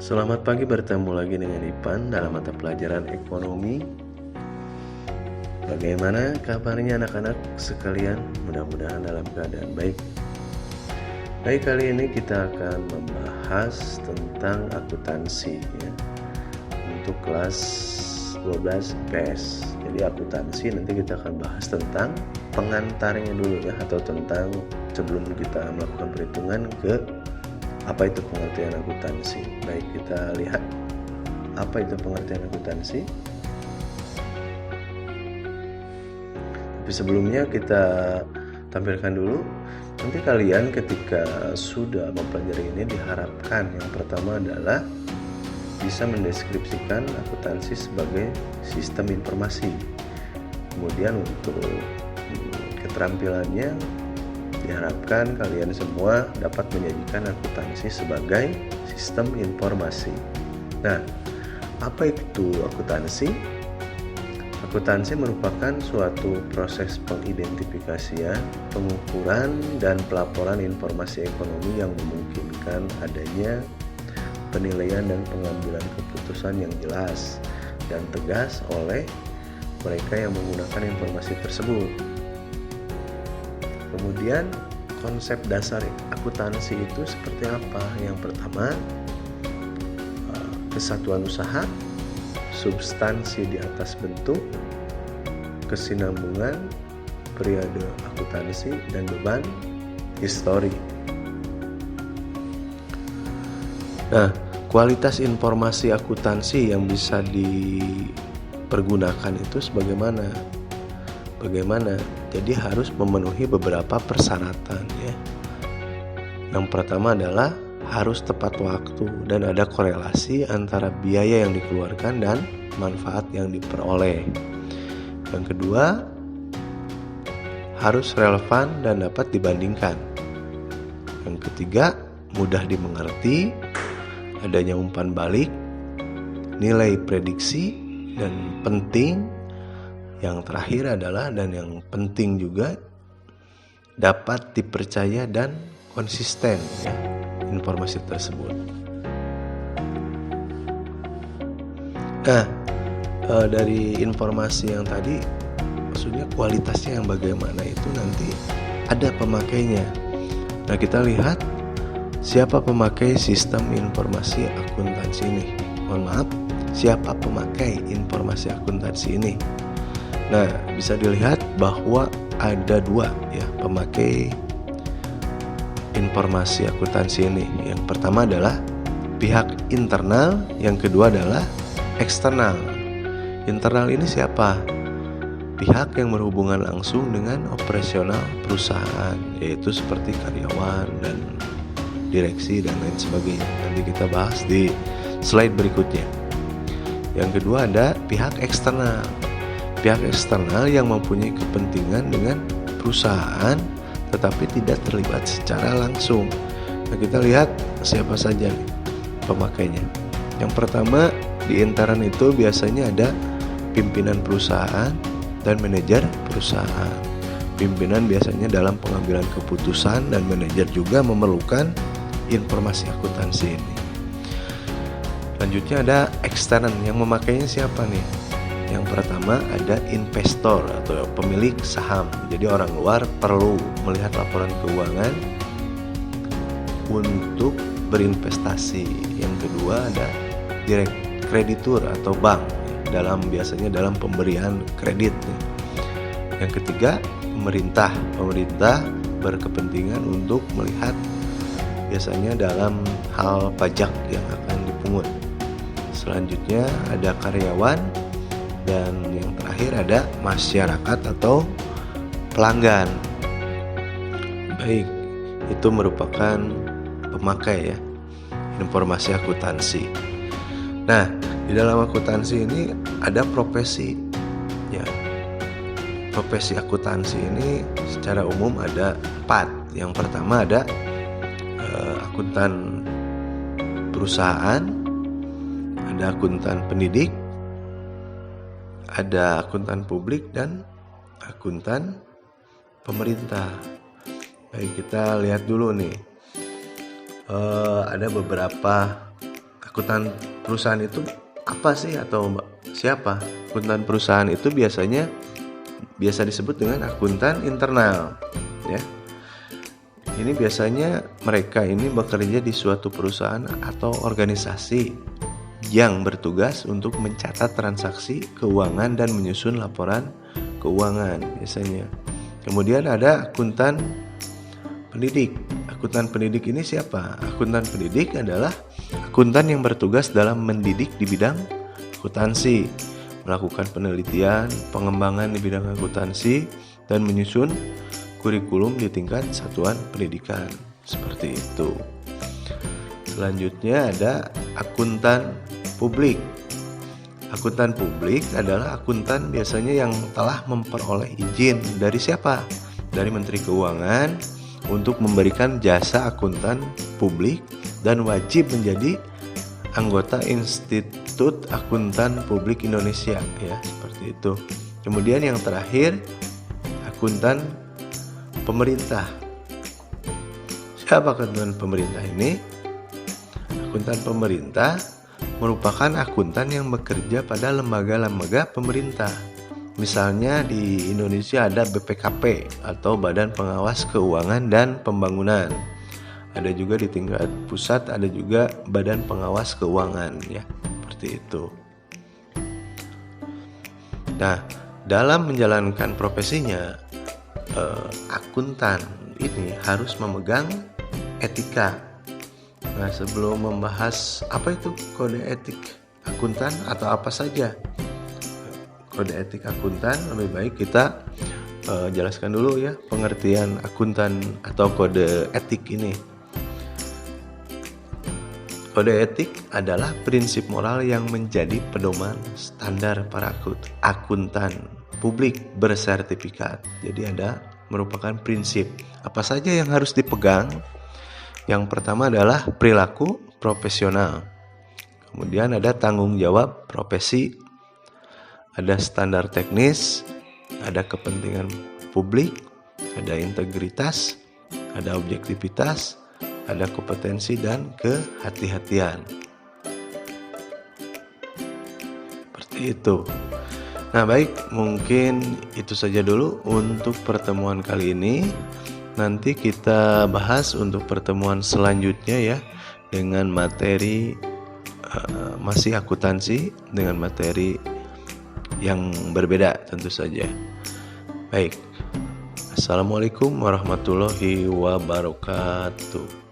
Selamat pagi, bertemu lagi dengan Ipan dalam mata pelajaran ekonomi. Bagaimana kabarnya anak-anak sekalian? Mudah-mudahan dalam keadaan baik. Baik, kali ini kita akan membahas tentang akuntansi ya. Untuk kelas 12 IPS. Jadi akuntansi nanti kita akan bahas tentang pengantarnya dulu ya, atau tentang sebelum kita melakukan perhitungan ke apa itu pengertian akuntansi. Baik, kita lihat apa itu pengertian akuntansi. Tapi sebelumnya kita tampilkan dulu. Nanti kalian ketika sudah mempelajari ini diharapkan yang pertama adalah bisa mendeskripsikan akuntansi sebagai sistem informasi. Kemudian untuk keterampilannya diharapkan kalian semua dapat menyajikan akuntansi sebagai sistem informasi. Nah, apa itu akuntansi? Akuntansi merupakan suatu proses pengidentifikasian, pengukuran, dan pelaporan informasi ekonomi yang memungkinkan adanya penilaian dan pengambilan keputusan yang jelas dan tegas oleh mereka yang menggunakan informasi tersebut. Kemudian konsep dasar akuntansi itu seperti apa? Yang pertama, kesatuan usaha, substansi di atas bentuk, kesinambungan, periode akuntansi, dan beban histori. Nah, kualitas informasi akuntansi yang bisa dipergunakan itu sebagaimana? Jadi harus memenuhi beberapa persyaratan ya. Yang pertama adalah harus tepat waktu dan ada korelasi antara biaya yang dikeluarkan dan manfaat yang diperoleh. Yang kedua, harus relevan dan dapat dibandingkan. Yang ketiga, mudah dimengerti, adanya umpan balik, nilai prediksi, dan penting. Yang terakhir adalah, dan yang penting juga, dapat dipercaya dan konsisten ya, informasi tersebut. Nah, dari informasi yang tadi, maksudnya kualitasnya yang bagaimana itu nanti ada pemakainya. Nah, kita lihat siapa pemakai sistem informasi akuntansi ini. Mohon maaf, siapa pemakai informasi akuntansi ini? Nah, bisa dilihat bahwa ada dua ya pemakai informasi akuntansi ini. Yang pertama adalah pihak internal, yang kedua adalah eksternal. Internal ini siapa? Pihak yang berhubungan langsung dengan operasional perusahaan, yaitu seperti karyawan dan direksi dan lain sebagainya. Nanti kita bahas di slide berikutnya. Yang kedua ada pihak eksternal. Pihak eksternal yang mempunyai kepentingan dengan perusahaan tetapi tidak terlibat secara langsung. Nah, kita lihat siapa saja nih pemakainya. Yang pertama, di internal itu biasanya ada pimpinan perusahaan dan manajer perusahaan. Pimpinan biasanya dalam pengambilan keputusan dan manajer juga memerlukan informasi akuntansi ini. Selanjutnya ada eksternal, yang memakainya siapa nih? Yang pertama ada investor atau pemilik saham. Jadi orang luar perlu melihat laporan keuangan untuk berinvestasi. Yang kedua ada kreditur atau bank, biasanya dalam pemberian kredit. Yang ketiga pemerintah berkepentingan untuk melihat biasanya dalam hal pajak yang akan dipungut. Selanjutnya ada karyawan. Dan yang terakhir ada masyarakat atau pelanggan. Baik, itu merupakan pemakai ya informasi akuntansi. Nah, di dalam akuntansi ini ada profesi ya. Profesi akuntansi ini secara umum ada 4. Yang pertama ada akuntan perusahaan, ada akuntan pendidik, ada akuntan publik, dan akuntan pemerintah. Baik, kita lihat dulu nih. Ada beberapa akuntan perusahaan itu apa sih atau siapa? Akuntan perusahaan itu biasa disebut dengan akuntan internal, ya. Ini biasanya mereka ini bekerja di suatu perusahaan atau organisasi yang bertugas untuk mencatat transaksi keuangan dan menyusun laporan keuangan biasanya. Kemudian ada akuntan pendidik. Akuntan pendidik ini siapa? Akuntan pendidik adalah akuntan yang bertugas dalam mendidik di bidang akuntansi, melakukan penelitian, pengembangan di bidang akuntansi, dan menyusun kurikulum di tingkat satuan pendidikan. Seperti itu. Selanjutnya ada akuntan publik. Akuntan publik adalah akuntan biasanya yang telah memperoleh izin dari siapa? Dari Menteri Keuangan untuk memberikan jasa akuntan publik dan wajib menjadi anggota Institut Akuntan Publik Indonesia, ya, seperti itu. Kemudian yang terakhir, akuntan pemerintah. Siapa akuntan pemerintah ini? Akuntan pemerintah merupakan akuntan yang bekerja pada lembaga-lembaga pemerintah. Misalnya di Indonesia ada BPKP atau Badan Pengawas Keuangan dan Pembangunan. Ada juga di tingkat pusat, ada juga Badan Pengawas Keuangan, ya, seperti itu. Nah, dalam menjalankan profesinya, akuntan ini harus memegang etika. Nah, sebelum membahas apa itu kode etik akuntan atau apa saja kode etik akuntan, lebih baik kita jelaskan dulu, ya, pengertian akuntan atau kode etik ini. Kode etik adalah prinsip moral yang menjadi pedoman standar para akuntan publik bersertifikat. Jadi merupakan prinsip apa saja yang harus dipegang. Yang pertama adalah perilaku profesional. Kemudian ada tanggung jawab profesi, ada standar teknis, ada kepentingan publik, ada integritas, ada objektivitas, ada kompetensi dan kehati-hatian. Seperti itu. Nah, baik, mungkin itu saja dulu untuk pertemuan kali ini. Nanti kita bahas untuk pertemuan selanjutnya, ya, dengan materi masih akuntansi dengan materi yang berbeda tentu saja. Baik. Assalamualaikum warahmatullahi wabarakatuh.